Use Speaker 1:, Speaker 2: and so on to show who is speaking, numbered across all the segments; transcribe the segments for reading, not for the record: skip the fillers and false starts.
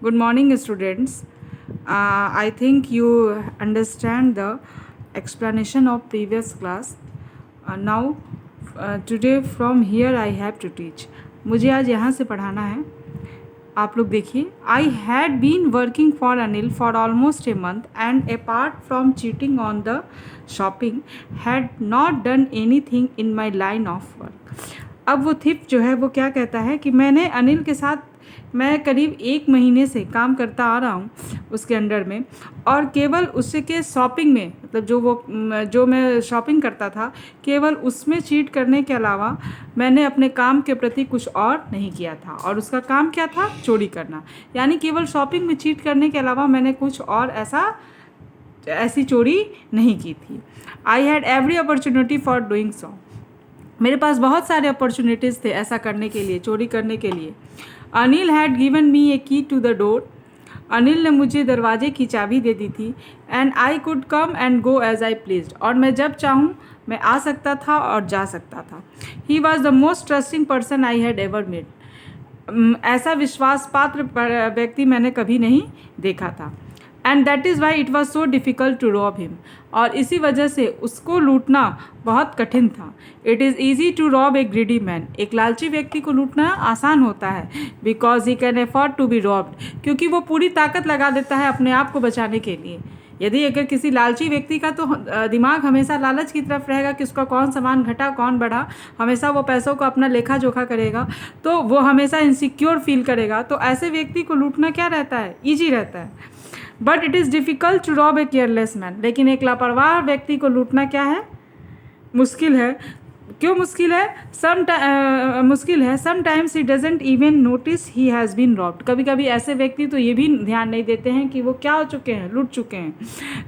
Speaker 1: Good morning, students. I think you understand the explanation of previous class. Now, today from here I have to teach. मुझे आज यहाँ से पढ़ाना है. आप लोग देखिए. I had been working for Anil for almost a month, and apart from cheating on the shopping, had not done anything in my line of work. अब वो थिप जो है वो क्या कहता है कि मैंने अनिल के साथ मैं करीब 1 महीने से काम करता आ रहा हूँ उसके अंडर में, और केवल उसके शॉपिंग में, मतलब जो मैं शॉपिंग करता था, केवल उसमें चीट करने के अलावा मैंने अपने काम के प्रति कुछ और नहीं किया था. और उसका काम क्या था? चोरी करना. यानी केवल शॉपिंग में चीट करने के अलावा मैंने कुछ और ऐसी चोरी नहीं की थी. I had every opportunity for doing so. मेरे पास बहुत सारे अपॉर्चुनिटीज़ थे ऐसा करने के लिए, चोरी करने के लिए. अनिल हैड गिवन मी ए की टू द डोर. अनिल ने मुझे दरवाजे की चाबी दे दी थी. And I could come and go as I pleased. और मैं जब चाहूँ मैं आ सकता था और जा सकता था. He was the most trusting person I had ever met. ऐसा विश्वास पात्र व्यक्ति मैंने कभी नहीं देखा था. And that is why it was so difficult to rob him. और इसी वजह से उसको लूटना बहुत कठिन था. It is easy to rob a greedy man. एक लालची व्यक्ति को लूटना आसान होता है. Because he can afford to be robbed. क्योंकि वो पूरी ताकत लगा देता है अपने आप को बचाने के लिए. यदि अगर किसी लालची व्यक्ति का तो दिमाग हमेशा लालच की तरफ रहेगा कि उसका कौन सामान घटा कौन बढ़ा, हमेशा वो पैसों को अपना लेखा जोखा करेगा, तो वो हमेशा इनसिक्योर फील करेगा. तो ऐसे व्यक्ति को लूटना क्या रहता है? ईजी रहता है. But it is difficult to rob a careless man. लेकिन एक लापरवाह व्यक्ति को लूटना क्या है? मुश्किल है. क्यों मुश्किल है? मुश्किल है. Sometimes he doesn't even notice he has been robbed. कभी कभी ऐसे व्यक्ति तो ये भी ध्यान नहीं देते हैं कि वो क्या हो चुके हैं, लूट चुके हैं.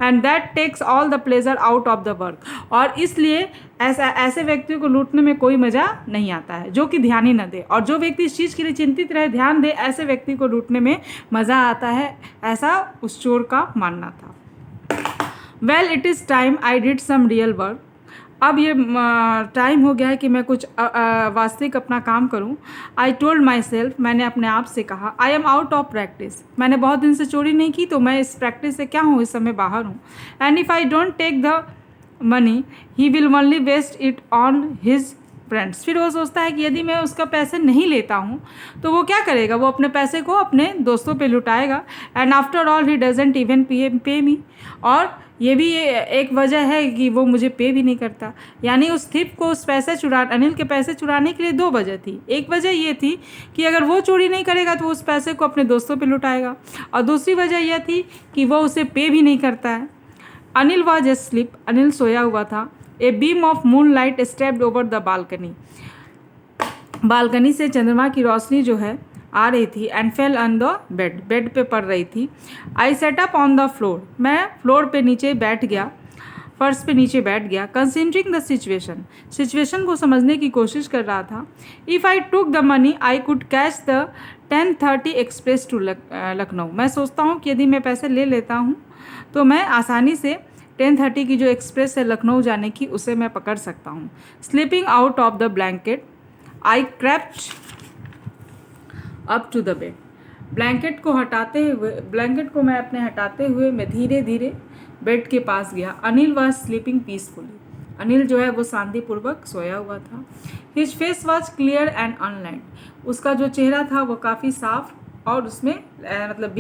Speaker 1: And that takes all the pleasure out of the work. और इसलिए ऐसे व्यक्तियों को लूटने में कोई मज़ा नहीं आता है, जो कि ध्यान ही न दे. और जो व्यक्ति इस चीज़ के लिए चिंतित रहे, ध्यान दे, ऐसे व्यक्ति को लूटने में मज़ा आता है, ऐसा उस चोर का मानना था. Well, it is time I did some real work. अब ये टाइम हो गया है कि मैं कुछ वास्तविक अपना काम करूं. I told my self. मैंने अपने आप से कहा. I am out of practice. मैंने बहुत दिन से चोरी नहीं की, तो मैं इस प्रैक्टिस से क्या हूँ, इस समय बाहर हूँ. And if I don't take the money he will only waste it on his friends. फिर वो सोचता है कि यदि मैं उसका पैसे नहीं लेता हूँ तो वो क्या करेगा? वो अपने पैसे को अपने दोस्तों पे लुटाएगा. And after all he doesn't even pay me. और ये भी एक वजह है कि वो मुझे पे भी नहीं करता. यानी उस थिप को अनिल के पैसे चुराने के लिए 2 वजह थी. एक वजह ये थी कि अगर वो चोरी नहीं करेगा तो उस पैसे को अपने दोस्तों पे लुटाएगा. और दूसरी वजह यह थी कि वो उसे पे भी नहीं करता है. Anil was asleep. अनिल सोया हुआ था. A beam of moonlight stepped over the balcony. Balcony से चंद्रमा की रोशनी जो है आ रही थी. And fell on the bed. Bed पे पड़ रही थी. I sat up on the floor. मैं फ्लोर पे नीचे बैठ गया, फर्श पे नीचे बैठ गया. कंसिडरिंग द सिचुएशन को समझने की कोशिश कर रहा था. If I took the money I could catch the 10:30 express to Lucknow. मैं सोचता हूँ कि यदि मैं पैसे ले लेता हूँ तो मैं आसानी से 10:30 की जो एक्सप्रेस है लखनऊ जाने की, उसे मैं पकड़ सकता हूँ. Sleeping out of the blanket I crept up to the bed. Blanket को मैं अपने हटाते हुए मैं धीरे धीरे बेड के पास गया. Anil was sleeping peacefully. Anil जो है वो शांतिपूर्वक सोया हुआ था. His face was clear and unlined. उसका जो चेहरा था वो काफ़ी साफ और उसमें मतलब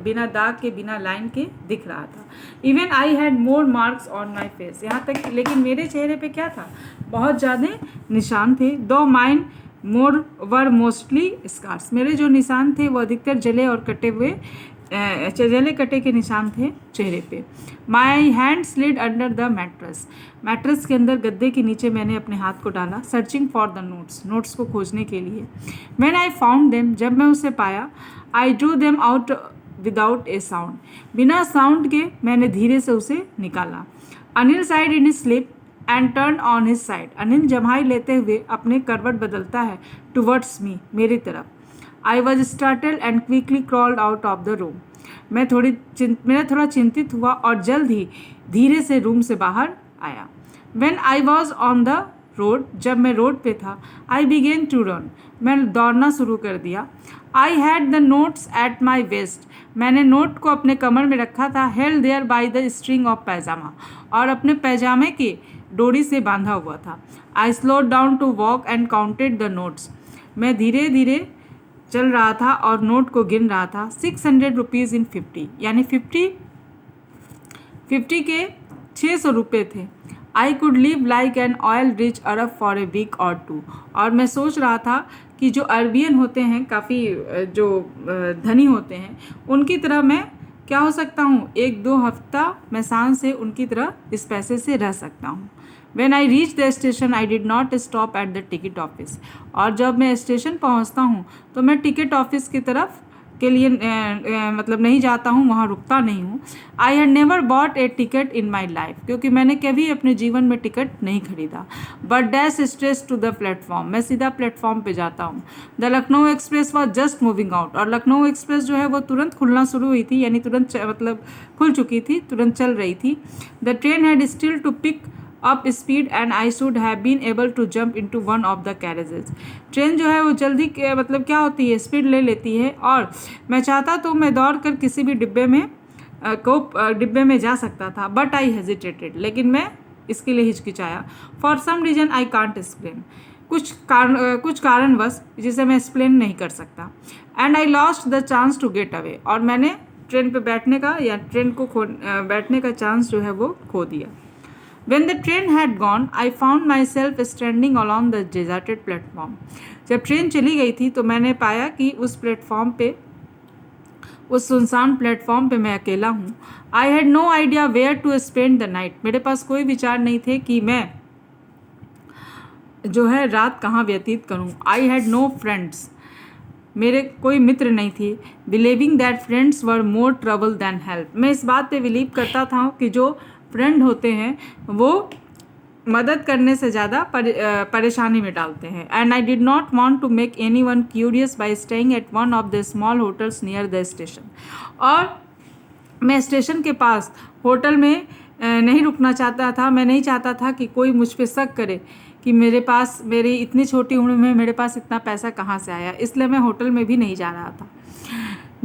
Speaker 1: बिना दाग के, बिना लाइन के दिख रहा था. Even I had more marks on my face. यहाँ तक लेकिन मेरे चेहरे पे क्या था? बहुत ज़्यादा निशान थे. Though mine more were mostly scars. मेरे जो निशान थे वो अधिकतर जले कटे के निशान थे चेहरे पे. My hand slid under the mattress के अंदर गद्दे के नीचे मैंने अपने हाथ को डाला. सर्चिंग फॉर द नोट्स को खोजने के लिए. When I found them. जब मैं उसे पाया. I drew them out without A sound. बिना साउंड के मैंने धीरे से उसे निकाला. Anil side in slip and turn on his side. Anil जम्हाई लेते हुए अपने करवट बदलता है टुवर्ड्स मी, मेरी तरफ. I was startled and quickly crawled out of the room. मैं थोड़ा चिंतित हुआ और जल्द ही धीरे से रूम से बाहर आया. When I was on the road. जब मैं रोड पे था. I began to run. मैं दौड़ना शुरू कर दिया. I had the notes at my waist, मैंने नोट को अपने कमर में रखा था, held there by the string of pyjama, और अपने पैजामे की डोरी से बांधा हुआ था। I slowed down to walk and counted the notes, मैं धीरे धीरे चल रहा था और नोट को गिन रहा था। 600 रुपीज़ इन 50, यानी 50 के 600 रुपये थे। I could live like an oil rich Arab for a week or two, और मैं सोच रहा था कि जो अरबियन होते हैं, काफ़ी जो धनी होते हैं, उनकी तरह मैं क्या हो सकता हूँ, 1-2 हफ्ता मैं शान से उनकी तरह इस पैसे से रह सकता हूँ। When I reached the station, I did not stop at the ticket office, और जब मैं स्टेशन पहुंचता हूं तो मैं टिकट ऑफिस की तरफ के लिए मतलब नहीं जाता हूं, वहां रुकता नहीं हूं। I had never bought a ticket in my life, क्योंकि मैंने कभी अपने जीवन में टिकट नहीं खरीदा। But dash stress to the platform, मैं सीधा प्लेटफॉर्म पे जाता हूँ। The Lucknow express was just moving out, और लखनऊ एक्सप्रेस जो है वो तुरंत खुलना शुरू हुई थी, यानी तुरंत मतलब खुल चुकी थी, तुरंत चल रही थी। The train had still to pick up speed and I should have been able to jump into one of the carriages, train जो है वो जल्दी मतलब क्या होती है, स्पीड ले लेती है, और मैं चाहता तो मैं दौड़ कर किसी भी डिब्बे में जा सकता था। बट आई हेजिटेटेड, लेकिन मैं इसके लिए हिचकिचाया। For some reason I can't explain, कुछ कारणवश जिसे मैं एक्सप्लेन नहीं कर सकता। And I lost the chance to get away, और मैंने ट्रेन पे बैठने का या ट्रेन को बैठने का चांस जो है वो खो दिया। When the train had gone, I found myself standing along the deserted platform. जब ट्रेन चली गई थी तो मैंने पाया कि उस प्लेटफॉर्म पे, उस सुनसान प्लेटफॉर्म पे मैं अकेला हूँ। I had no idea where to spend the night. मेरे पास कोई विचार नहीं थे कि मैं जो है रात कहाँ व्यतीत करूँ। I had no friends. मेरे कोई मित्र नहीं थे। Believing that friends were more trouble than help. मैं इस बात पे बिलीव करता था कि जो फ्रेंड होते हैं वो मदद करने से ज़्यादा परेशानी में डालते हैं। And I did not want to make any one curious by staying at one of the small hotels near the station, और मैं स्टेशन के पास होटल में नहीं रुकना चाहता था। मैं नहीं चाहता था कि कोई मुझ पर शक करे कि मेरी इतनी छोटी उम्र में मेरे पास इतना पैसा कहाँ से आया, इसलिए मैं होटल में भी नहीं जा रहा था।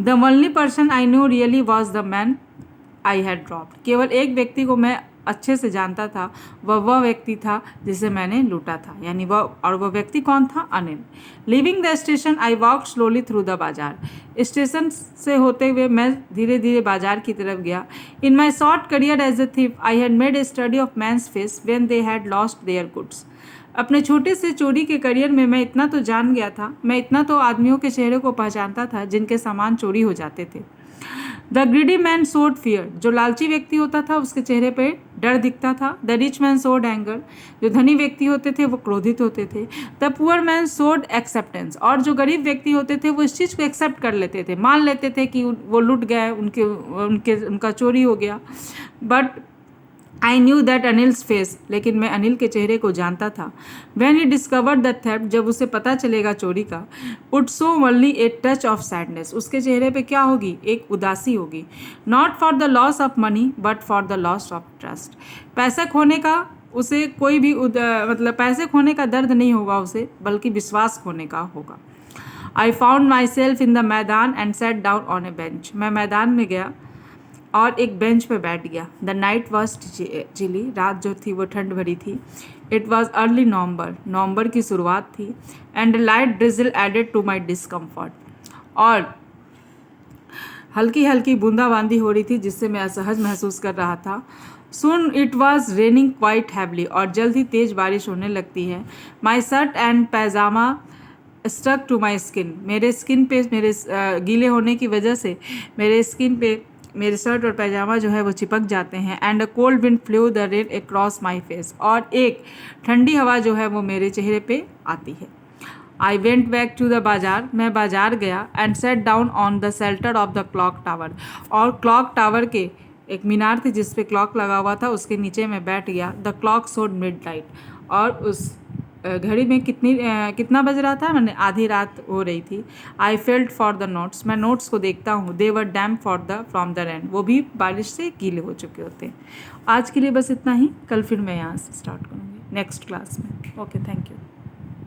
Speaker 1: The only person I knew really was the man I had dropped, केवल एक व्यक्ति को मैं अच्छे से जानता था, वह व्यक्ति था जिसे मैंने लूटा था, यानी वह व्यक्ति कौन था? Anil. Living the station I walk slowly through the बाजार, स्टेशन से होते हुए मैं धीरे धीरे बाजार की तरफ गया। In my short career as a thief I had made a study of man's face when they had lost their goods, अपने छोटे से चोरी के करियर में मैं इतना तो जान गया था, मैं इतना तो आदमियों के चेहरे को पहचानता था जिनके सामान चोरी हो जाते थे। द ग्रीडी मैन सोड फियर, जो लालची व्यक्ति होता था उसके चेहरे पे डर दिखता था। द रिच मैन सोड एंगर, जो धनी व्यक्ति होते थे वो क्रोधित होते थे। द पुअर मैन सोड एक्सेप्टेंस, और जो गरीब व्यक्ति होते थे वो इस चीज़ को एक्सेप्ट कर लेते थे, मान लेते थे कि वो लुट गए, उनका चोरी हो गया। But I knew that Anil's face, लेकिन मैं अनिल के चेहरे को जानता था। When he discovered the theft, जब उसे पता चलेगा चोरी का, would so only a touch of sadness, उसके चेहरे पे क्या होगी? एक उदासी होगी। Not for the loss of money but for the loss of trust, पैसे खोने का उसे कोई भी मतलब पैसे खोने का दर्द नहीं होगा उसे, बल्कि विश्वास खोने का होगा। I found myself in the maidan and set down on a bench, मैं मैदान में गया और एक बेंच पे बैठ गया। द नाइट वॉज चिली, रात जो थी वो ठंड भरी थी। इट वॉज अर्ली नवंबर की शुरुआत थी। And light drizzle added to my discomfort, और हल्की हल्की बूंदाबांदी हो रही थी जिससे मैं असहज महसूस कर रहा था। Soon it was raining quite heavily, और जल्द ही तेज बारिश होने लगती है। My shirt and pyjama stuck to my skin, मेरे स्किन पे मेरे गीले होने की वजह से मेरे स्किन पे मेरे शर्ट और पैजामा जो है वो चिपक जाते हैं। And a cold wind flu the rain across my face, और एक ठंडी हवा जो है वो मेरे चेहरे पे आती है। I went back to the bazaar, मैं बाजार गया। And set down on the shelter of the clock tower, और क्लॉक टावर के एक मीनार थी जिस पे क्लॉक लगा हुआ था, उसके नीचे मैं बैठ गया। द क्लॉक शोड मिडनाइट, और उस घड़ी में कितना बज रहा था? मैंने आधी रात हो रही थी। I felt for the notes, मैं नोट्स को देखता हूँ। दे वर डैम फ्रॉम द रेन, वो भी बारिश से गीले हो चुके होते हैं। आज के लिए बस इतना ही, कल फिर मैं यहाँ से स्टार्ट करूँगी नेक्स्ट क्लास में। Okay, thank you.